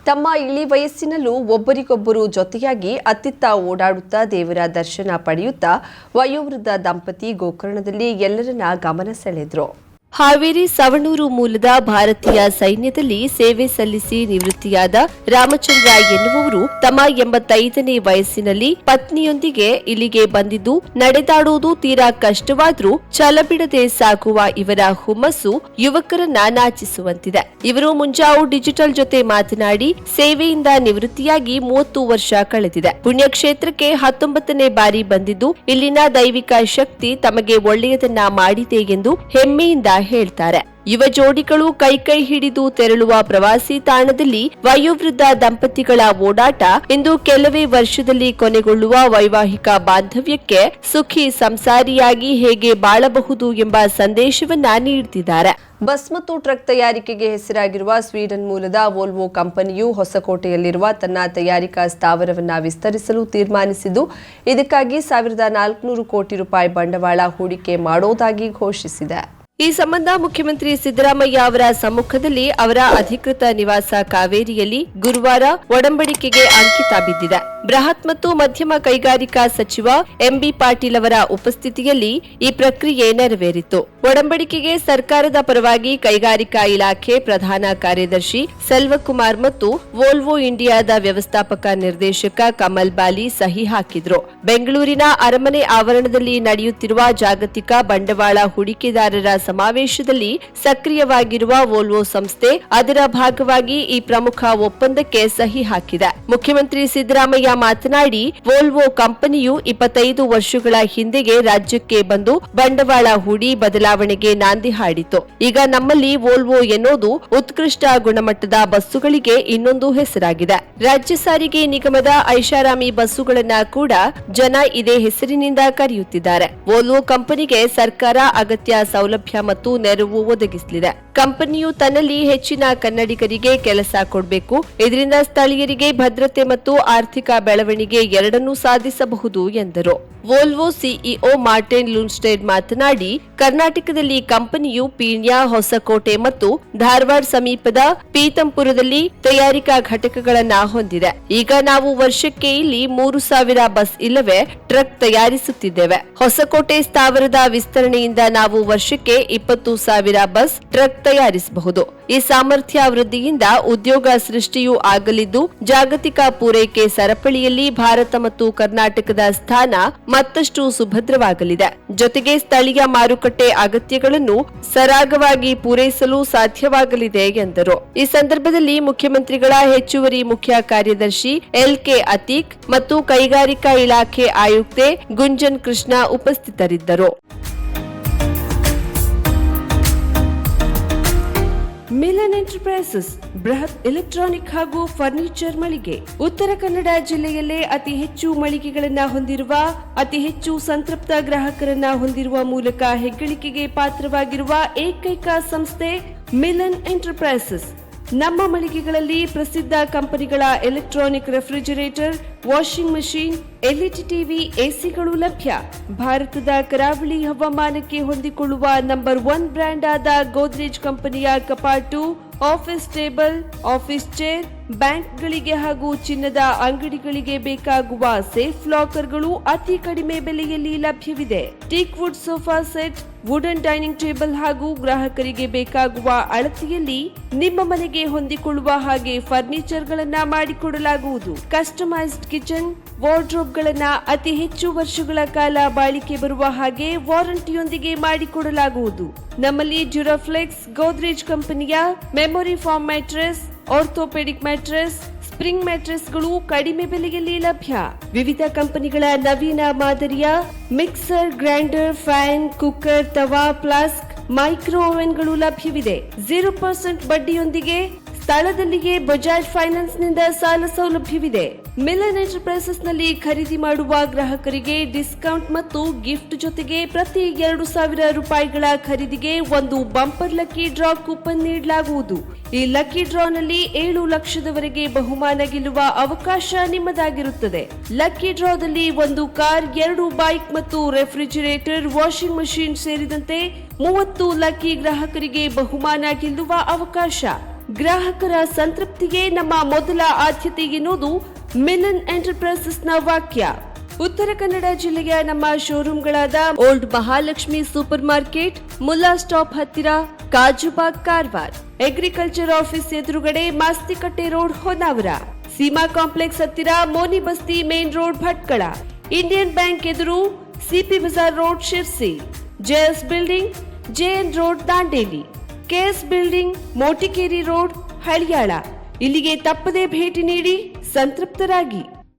ತಮ್ಮ ಇಳಿ ವಯಸ್ಸಿನಲ್ಲೂ ಒಬ್ಬರಿಗೊಬ್ಬರು ಜೊತೆಯಾಗಿ ಅತ್ತಿತ್ತ ಓಡಾಡುತ್ತಾ ದೇವರ ದರ್ಶನ ಪಡೆಯುತ್ತಾ ವಯೋವೃದ್ಧ ದಂಪತಿ ಗೋಕರ್ಣದಲ್ಲಿ ಎಲ್ಲರನ್ನ ಗಮನ ಸೆಳೆದ್ರು. ಹಾವೇರಿ ಸವಣೂರು ಮೂಲದ ಭಾರತೀಯ ಸೈನ್ಯದಲ್ಲಿ ಸೇವೆ ಸಲ್ಲಿಸಿ ನಿವೃತ್ತಿಯಾದ ರಾಮಚಂದ್ರ ಎನ್ನುವವರು ತಮ್ಮ 85ನೇ ವಯಸ್ಸಿನಲ್ಲಿ ಪತ್ನಿಯೊಂದಿಗೆ ಇಲ್ಲಿಗೆ ಬಂದಿದ್ದು, ನಡೆದಾಡುವುದು ತೀರಾ ಕಷ್ಟವಾದ್ರೂ ಛಲಬಿಡದೆ ಸಾಗುವ ಇವರ ಹುಮ್ಮಸ್ಸು ಯುವಕರನ್ನ ನಾಚಿಸುವಂತಿದೆ. ಇವರು ಮುಂಜಾವು ಡಿಜಿಟಲ್ ಜೊತೆ ಮಾತನಾಡಿ ಸೇವೆಯಿಂದ ನಿವೃತ್ತಿಯಾಗಿ 30 ವರ್ಷ ಕಳೆದಿದೆ. ಪುಣ್ಯಕ್ಷೇತ್ರಕ್ಕೆ 19ನೇ ಬಾರಿ ಬಂದಿದ್ದು, ಇಲ್ಲಿನ ದೈವಿಕ ಶಕ್ತಿ ತಮಗೆ ಒಳ್ಳೆಯದನ್ನ ಮಾಡಿದೆ ಎಂದು ಹೆಮ್ಮೆಯಿಂದ ಹೇಳ್ತಾರೆ. ಯುವ ಜೋಡಿಗಳು ಕೈ ಹಿಡಿದು ತೆರಳುವ ಪ್ರವಾಸಿ ತಾಣದಲ್ಲಿ ವಯೋವೃದ್ಧ ದಂಪತಿಗಳ ಓಡಾಟ ಇಂದು ಕೆಲವೇ ವರ್ಷದಲ್ಲಿ ಕೊನೆಗೊಳ್ಳುವ ವೈವಾಹಿಕ ಬಾಂಧವ್ಯಕ್ಕೆ ಸುಖಿ ಸಂಸಾರಿಯಾಗಿ ಹೇಗೆ ಬಾಳಬಹುದು ಎಂಬ ಸಂದೇಶವನ್ನ ನೀಡುತ್ತಿದ್ದಾರೆ. ಬಸ್ ಮತ್ತು ಟ್ರಕ್ ತಯಾರಿಕೆಗೆ ಹೆಸರಾಗಿರುವ ಸ್ವೀಡನ್ ಮೂಲದ ವೋಲ್ವೋ ಕಂಪನಿಯು ಹೊಸಕೋಟೆಯಲ್ಲಿರುವ ತನ್ನ ತಯಾರಿಕಾ ಸ್ಥಾವರವನ್ನು ವಿಸ್ತರಿಸಲು ತೀರ್ಮಾನಿಸಿದ್ದು, ಇದಕ್ಕಾಗಿ 1400 ಕೋಟಿ ರೂಪಾಯಿ ಬಂಡವಾಳ ಹೂಡಿಕೆ ಮಾಡೋದಾಗಿ ಘೋಷಿಸಿದೆ. ಈ ಸಂಬಂಧ ಮುಖ್ಯಮಂತ್ರಿ ಸಿದ್ದರಾಮಯ್ಯ ಅವರ ಸಮ್ಮುಖದಲ್ಲಿ ಅವರ ಅಧಿಕೃತ ನಿವಾಸ ಕಾವೇರಿಯಲ್ಲಿ ಗುರುವಾರ ಒಡಂಬಡಿಕೆಗೆ ಅಂಕಿತ ಬಿದ್ದಿದೆ. ಬೃಹತ್ ಮತ್ತು ಮಧ್ಯಮ ಕೈಗಾರಿಕಾ ಸಚಿವ ಎಂಬಿ ಪಾಟೀಲ್ ಅವರ ಉಪಸ್ಥಿತಿಯಲ್ಲಿ ಈ ಪ್ರಕ್ರಿಯೆ ನೆರವೇರಿತು. ಒಡಂಬಡಿಕೆಗೆ ಸರ್ಕಾರದ ಪರವಾಗಿ ಕೈಗಾರಿಕಾ ಇಲಾಖೆ ಪ್ರಧಾನ ಕಾರ್ಯದರ್ಶಿ ಸೆಲ್ವಕುಮಾರ್ ಮತ್ತು ವೋಲ್ವೋ ಇಂಡಿಯಾದ ವ್ಯವಸ್ಥಾಪಕ ನಿರ್ದೇಶಕ ಕಮಲ್ ಬಾಲಿ ಸಹಿ ಹಾಕಿದ್ರು. ಬೆಂಗಳೂರಿನ ಅರಮನೆ ಆವರಣದಲ್ಲಿ ನಡೆಯುತ್ತಿರುವ ಜಾಗತಿಕ ಬಂಡವಾಳ ಹೂಡಿಕೆದಾರರ ಸಮಾವೇಶದಲ್ಲಿ ಸಕ್ರಿಯವಾಗಿರುವ ವೋಲ್ವೋ ಸಂಸ್ಥೆ ಅದರ ಭಾಗವಾಗಿ ಈ ಪ್ರಮುಖ ಒಪ್ಪಂದಕ್ಕೆ ಸಹಿ ಹಾಕಿದೆ. ಮುಖ್ಯಮಂತ್ರಿ ಸಿದ್ದರಾಮಯ್ಯ ಮಾತನಾಡಿ, ವೋಲ್ವೋ ಕಂಪನಿಯು 25 ವರ್ಷಗಳ ಹಿಂದೆಗೆ ರಾಜ್ಯಕ್ಕೆ ಬಂದು ಬಂಡವಾಳ ಹೂಡಿ ಬದಲಾವಣೆಗೆ ನಾಂದಿ ಹಾಡಿತು. ಈಗ ನಮ್ಮಲ್ಲಿ ವೋಲ್ವೋ ಎನ್ನುವುದು ಉತ್ಕೃಷ್ಟ ಗುಣಮಟ್ಟದ ಬಸ್ಸುಗಳಿಗೆ ಇನ್ನೊಂದು ಹೆಸರಾಗಿದೆ. ರಾಜ್ಯ ಸಾರಿಗೆ ನಿಗಮದ ಐಷಾರಾಮಿ ಬಸ್ಸುಗಳನ್ನ ಕೂಡ ಜನ ಇದೇ ಹೆಸರಿನಿಂದ ಕರೆಯುತ್ತಿದ್ದಾರೆ. ವೋಲ್ವೋ ಕಂಪನಿಗೆ ಸರ್ಕಾರ ಅಗತ್ಯ ಸೌಲಭ್ಯ ಮತ್ತು ನೆರವು ಒದಗಿಸಲಿದೆ. ಕಂಪನಿಯು ತನ್ನಲ್ಲಿ ಹೆಚ್ಚಿನ ಕನ್ನಡಿಗರಿಗೆ ಕೆಲಸ ಕೊಡಬೇಕು. ಇದರಿಂದ ಸ್ಥಳೀಯರಿಗೆ ಭದ್ರತೆ ಮತ್ತು ಆರ್ಥಿಕ ಬೆಳವಣಿಗೆ ಎರಡನ್ನೂ ಸಾಧಿಸಬಹುದು ಎಂದರು. ವೋಲ್ವೋ ಸಿಇಒ ಮಾರ್ಟಿನ್ ಲುನ್ಸ್ಟೆಡ್ ಮಾತನಾಡಿ, ಕರ್ನಾಟಕದಲ್ಲಿ ಕಂಪನಿಯು ಪೀಣ್ಯ, ಹೊಸಕೋಟೆ ಮತ್ತು ಧಾರವಾಡ ಸಮೀಪದ ಪೀತಂಪುರದಲ್ಲಿ ತಯಾರಿಕಾ ಘಟಕಗಳನ್ನ ಹೊಂದಿದೆ. ಈಗ ನಾವು ವರ್ಷಕ್ಕೆ ಇಲ್ಲಿ 3000 ಬಸ್ ಇಲ್ಲವೇ ಟ್ರಕ್ ತಯಾರಿಸುತ್ತಿದ್ದೇವೆ. ಹೊಸಕೋಟೆ ಸ್ಥಾವರದ ವಿಸ್ತರಣೆಯಿಂದ ನಾವು ವರ್ಷಕ್ಕೆ 20,000 ಬಸ್ ಟ್ರಕ್ ತಯಾರಿಸಬಹುದು. ಈ ಸಾಮರ್ಥ್ಯ ವೃದ್ಧಿಯಿಂದ ಉದ್ಯೋಗ ಸೃಷ್ಟಿಯೂ ಆಗಲಿದ್ದು, ಜಾಗತಿಕ ಪೂರೈಕೆ ಸರಪಳಿಯಲ್ಲಿ ಭಾರತ ಮತ್ತು ಕರ್ನಾಟಕದ ಸ್ಥಾನ ಮತ್ತಷ್ಟು ಸುಭದ್ರವಾಗಲಿದೆ. ಜೊತೆಗೆ ಸ್ಥಳೀಯ ಮಾರುಕಟ್ಟೆ ಅಗತ್ಯಗಳನ್ನು ಸರಾಗವಾಗಿ ಪೂರೈಸಲು ಸಾಧ್ಯವಾಗಲಿದೆ ಎಂದರು. ಈ ಸಂದರ್ಭದಲ್ಲಿ ಮುಖ್ಯಮಂತ್ರಿಗಳ ಹೆಚ್ಚುವರಿ ಮುಖ್ಯ ಕಾರ್ಯದರ್ಶಿ ಎಲ್ಕೆ ಅತೀಕ್ ಮತ್ತು ಕೈಗಾರಿಕಾ ಇಲಾಖೆ ಆಯುಕ್ತೆ ಗುಂಜನ್ ಕೃಷ್ಣ ಉಪಸ್ಥಿತರಿದ್ದರು. ಮಿಲನ್ ಎಂಟರ್ಪ್ರೈಸಸ್ ಬೃಹತ್ ಎಲೆಕ್ಟ್ರಾನಿಕ್ ಹಾಗೂ ಫರ್ನಿಚರ್ ಮಳಿಗೆ. ಉತ್ತರ ಕನ್ನಡ ಜಿಲ್ಲೆಯಲ್ಲೇ ಅತಿ ಹೆಚ್ಚು ಮಳಿಗೆಗಳನ್ನ ಹೊಂದಿರುವ, ಅತಿ ಹೆಚ್ಚು ಸಂತೃಪ್ತ ಗ್ರಾಹಕರನ್ನ ಹೊಂದಿರುವ ಮೂಲಕ ಹೆಗ್ಗಳಿಕೆಗೆ ಪಾತ್ರವಾಗಿರುವ ಏಕೈಕ ಸಂಸ್ಥೆ ಮಿಲನ್ ಎಂಟರ್ಪ್ರೈಸಸ್. ನಮ್ಮ ಮಳಿಗೆಗಳಲ್ಲಿ ಪ್ರಸಿದ್ಧ ಕಂಪನಿಗಳ electronic refrigerator, washing machine, LED TV, ಎಸಿಗಳು ಲಭ್ಯ. ಭಾರತದ ಕರಾವಳಿ ಹವಾಮಾನಕ್ಕೆ ಹೊಂದಿಕೊಳ್ಳುವ ನಂಬರ್ 1 ಬ್ರ್ಯಾಂಡ್ ಆದ ಗೋದ್ರೇಜ್ ಕಂಪನಿಯ ಕಪಾಟು, ಆಫೀಸ್ ಟೇಬಲ್, ಆಫೀಸ್ ಚೇರ್, ಬ್ಯಾಂಕ್ಗಳಿಗೆ ಹಾಗೂ ಚಿನ್ನದ ಅಂಗಡಿಗಳಿಗೆ ಬೇಕಾಗುವ ಸೇಫ್ ಲಾಕರ್ಗಳು ಅತಿ ಕಡಿಮೆ ಬೆಲೆಯಲ್ಲಿ ಲಭ್ಯವಿದೆ. Teak wood sofa set, wooden dining table ಹಾಗೂ ಗ್ರಾಹಕರಿಗೆ ಬೇಕಾಗುವ ಅಳತೆಯಲ್ಲಿ ನಿಮ್ಮ ಮನೆಗೆ ಹೊಂದಿಕೊಳ್ಳುವ ಹಾಗೆ ಫರ್ನಿಚರ್ ಗಳನ್ನ ಮಾಡಿಕೊಡಲಾಗುವುದು. ಕಸ್ಟಮೈಸ್ಡ್ ಕಿಚನ್, ವಾರ್ಡ್ರೋಬ್ ಗಳನ್ನ ಅತಿ ಹೆಚ್ಚು ವರ್ಷಗಳ ಕಾಲ ಬಾಳಿಕೆ ಬರುವ ಹಾಗೆ ವಾರಂಟಿಯೊಂದಿಗೆ ಮಾಡಿಕೊಡಲಾಗುವುದು. ನಮ್ಮಲ್ಲಿ ಡ್ಯೂರಾಫ್ಲೆಕ್ಸ್, ಗೋದ್ರೇಜ್ ಕಂಪನಿಯ memory foam mattress, orthopedic mattress, spring ಮ್ಯಾಟ್ರೆಸ್ಗಳು ಕಡಿಮೆ ಬೆಲೆಯಲ್ಲಿ ಲಭ್ಯ. ವಿವಿಧ ಕಂಪನಿಗಳ ನವೀನ ಮಾದರಿಯ ಮಿಕ್ಸರ್, ಗ್ರೈಂಡರ್, ಫ್ಯಾನ್, ಕುಕ್ಕರ್, ತವಾ, ಫ್ಲಾಸ್ಕ್, ಮೈಕ್ರೋ ಓವೆನ್ಗಳು ಲಭ್ಯವಿದೆ. 0% ಬಡ್ಡಿಯೊಂದಿಗೆ ಸ್ಥಳದಲ್ಲಿಯೇ ಬಜಾಜ್ ಫೈನಾನ್ಸ್ ನಿಂದ ಸಾಲ ಸೌಲಭ್ಯವಿದೆ. ಮಿಲನ್ ಎಂಟರ್ಪ್ರೈಸಸ್ ನಲ್ಲಿ ಖರೀದಿ ಮಾಡುವ ಗ್ರಾಹಕರಿಗೆ ಡಿಸ್ಕೌಂಟ್ ಮತ್ತು ಗಿಫ್ಟ್ ಜೊತೆಗೆ ಪ್ರತಿ 2,000 ರೂಪಾಯಿಗಳ ಖರೀದಿಗೆ ಒಂದು ಬಂಪರ್ ಲಕ್ಕಿ ಡ್ರಾ ಕೂಪನ್ ನೀಡಲಾಗುವುದು. ಈ ಲಕ್ಕಿ ಡ್ರಾ ನಲ್ಲಿ 7 ಲಕ್ಷದವರೆಗೆ ಬಹುಮಾನ ಗೆಲ್ಲುವ ಅವಕಾಶ ನಿಮ್ಮದಾಗಿರುತ್ತದೆ. ಲಕ್ಕಿ ಡ್ರಾದಲ್ಲಿ 1 ಕಾರ್, 2 ಬೈಕ್ ಮತ್ತು ರೆಫ್ರಿಜರೇಟರ್, ವಾಷಿಂಗ್ ಮಷೀನ್ ಸೇರಿದಂತೆ 30 ಲಕ್ಕಿ ಗ್ರಾಹಕರಿಗೆ ಬಹುಮಾನ ಗೆಲ್ಲುವ ಅವಕಾಶ. ಗ್ರಾಹಕರ ಸಂತೃಪ್ತಿಗೆ ನಮ್ಮ ಮೊದಲ ಆದ್ಯತೆ ಎನ್ನುವುದು ಮಿಲನ್ ಎಂಟರ್ಪ್ರೈಸಸ್ನ ವಾಕ್ಯ. ಉತ್ತರ ಕನ್ನಡ ಜಿಲ್ಲೆಯ ನಮ್ಮ ಶೋರೂಮ್ಗಳಾದ old Mahalakshmi supermarket, Mulla stop ಹತ್ತಿರ, ಕಾಜುಬಾಗ್ ಕಾರವಾರ, ಅಗ್ರಿಕಲ್ಚರ್ ಆಫೀಸ್ ಎದುರುಗಡೆ ಮಾಸ್ತಿಕಟ್ಟೆ ರೋಡ್ ಹೊನ್ನಾವರ, ಸೀಮಾ ಕಾಂಪ್ಲೆಕ್ಸ್ ಹತ್ತಿರ Moni Basti main road Bhatkal, Indian Bank ಎದುರು CP bazaar road Sirsi, JS building JN road Dandeli, KS building Motikeri road Haliyal. ಇಲ್ಲಿಗೆ ತಪ್ಪದೇ ಭೇಟಿ ನೀಡಿ ಸಂತೃಪ್ತರಾಗಿ.